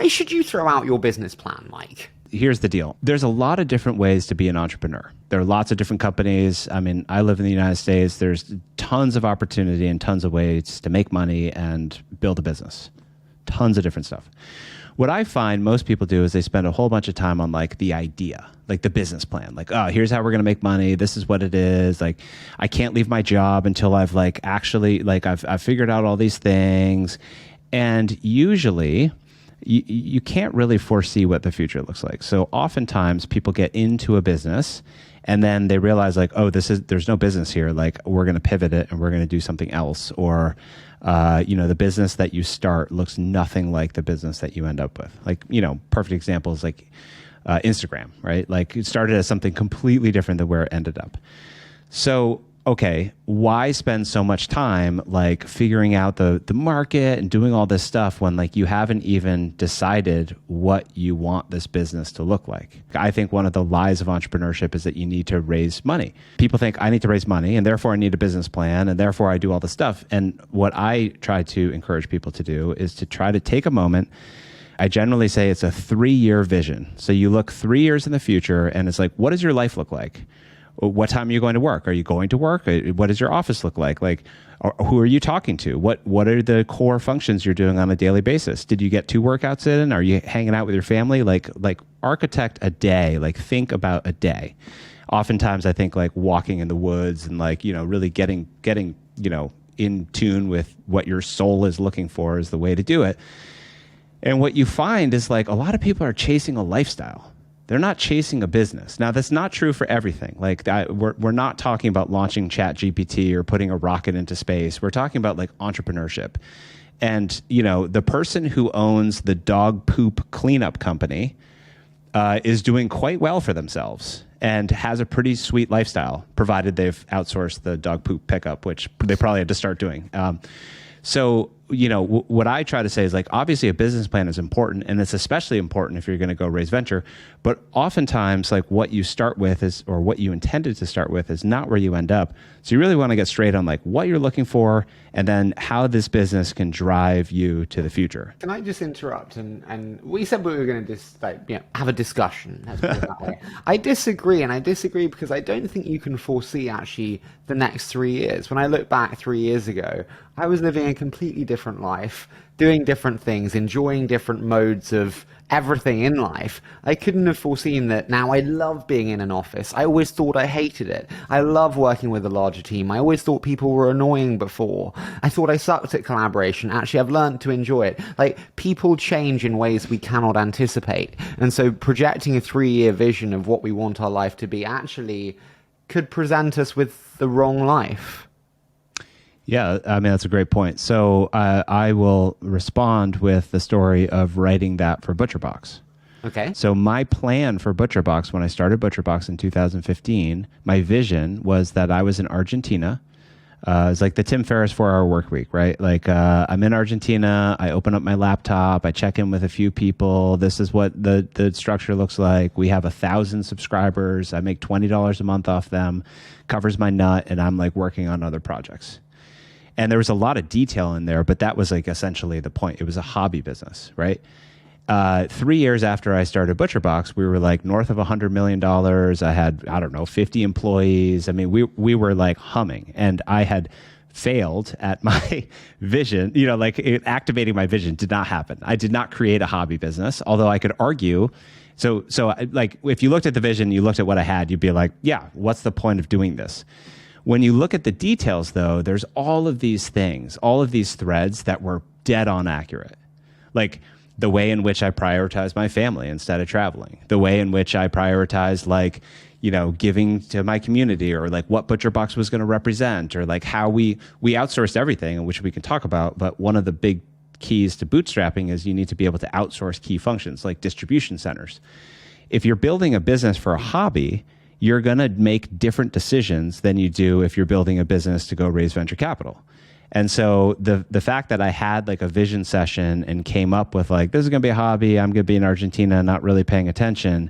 why should you throw out your business plan, Mike? Here's the deal. There's a lot of different ways to be an entrepreneur. There are lots of different companies. I mean, I live in the United States. There's tons of opportunity and tons of ways to make money and build a business. Tons of different stuff. What I find most people do is they spend a whole bunch of time on like the idea, like the business plan. Like, oh, here's how we're going to make money. This is what it is. Like, I can't leave my job until I've like actually, like I've figured out all these things. And usually you can't really foresee what the future looks like. So oftentimes people get into a business and then they realize like, oh, there's no business here. Like, we're going to pivot it and we're going to do something else. Or, the business that you start looks nothing like the business that you end up with. Like, perfect example is like Instagram, right? Like, it started as something completely different than where it ended up. So, okay, why spend so much time like figuring out the market and doing all this stuff when like you haven't even decided what you want this business to look like? I think one of the lies of entrepreneurship is that you need to raise money. People think I need to raise money and therefore I need a business plan and therefore I do all this stuff. And what I try to encourage people to do is to try to take a moment. I generally say it's a 3-year vision. So you look 3 years in the future and it's like, what does your life look like? What time are you going to work? Are you going to work? What does your office look like? Like, who are you talking to? What are the core functions you're doing on a daily basis? Did you get 2 workouts in? Are you hanging out with your family? Like architect a day, like think about a day. Oftentimes I think like walking in the woods and like, really getting, in tune with what your soul is looking for is the way to do it. And what you find is like a lot of people are chasing a lifestyle. They're not chasing a business. Now, that's not true for everything. Like, we're not talking about launching ChatGPT or putting a rocket into space. We're talking about like entrepreneurship. And, the person who owns the dog poop cleanup company is doing quite well for themselves and has a pretty sweet lifestyle, provided they've outsourced the dog poop pickup, which they probably had to start doing. So, what I try to say is like, obviously a business plan is important, and it's especially important if you're going to go raise venture. But oftentimes, like what you start with is, or what you intended to start with is not where you end up. So you really want to get straight on like what you're looking for and then how this business can drive you to the future. Can I just interrupt? And we said we were going to just have a discussion. Let's put it that way. I disagree because I don't think you can foresee actually the next 3 years. When I look back 3 years ago, I was living a completely different life, doing different things, enjoying different modes of everything in life. I couldn't have foreseen that now I love being in an office. I always thought I hated it. I love working with a larger team. I always thought people were annoying before. I thought I sucked at collaboration. Actually, I've learned to enjoy it. Like, people change in ways we cannot anticipate. And so projecting a 3-year vision of what we want our life to be actually could present us with the wrong life. Yeah, I mean, that's a great point. So I will respond with the story of writing that for ButcherBox. Okay. So my plan for ButcherBox, when I started ButcherBox in 2015, my vision was that I was in Argentina. It's like the Tim Ferriss 4-hour work week, right? Like I'm in Argentina, I open up my laptop, I check in with a few people. This is what the structure looks like. We have 1,000 subscribers. I make $20 a month off them, covers my nut, and I'm like working on other projects. And there was a lot of detail in there, but that was like essentially the point. It was a hobby business, right? 3 years after I started ButcherBox, we were like north of $100 million. I had, 50 employees. I mean, we were like humming, and I had failed at my vision. Activating my vision did not happen. I did not create a hobby business, although I could argue. So like if you looked at the vision, you looked at what I had, you'd be like, yeah, what's the point of doing this? When you look at the details, though, there's all of these things, all of these threads that were dead on accurate. Like the way in which I prioritized my family instead of traveling, the way in which I prioritized giving to my community, or like what ButcherBox was going to represent, or like how we outsourced everything, which we can talk about. But one of the big keys to bootstrapping is you need to be able to outsource key functions like distribution centers. If you're building a business for a hobby, you're going to make different decisions than you do if you're building a business to go raise venture capital. And so the fact that I had like a vision session and came up with like, this is going to be a hobby, I'm going to be in Argentina, not really paying attention.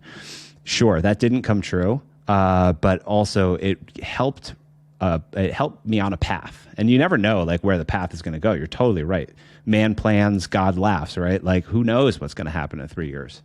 Sure, that didn't come true, but also it helped me on a path. And you never know like where the path is going to go. You're totally right. man plans, God laughs, right? Like, who knows what's going to happen in 3 years?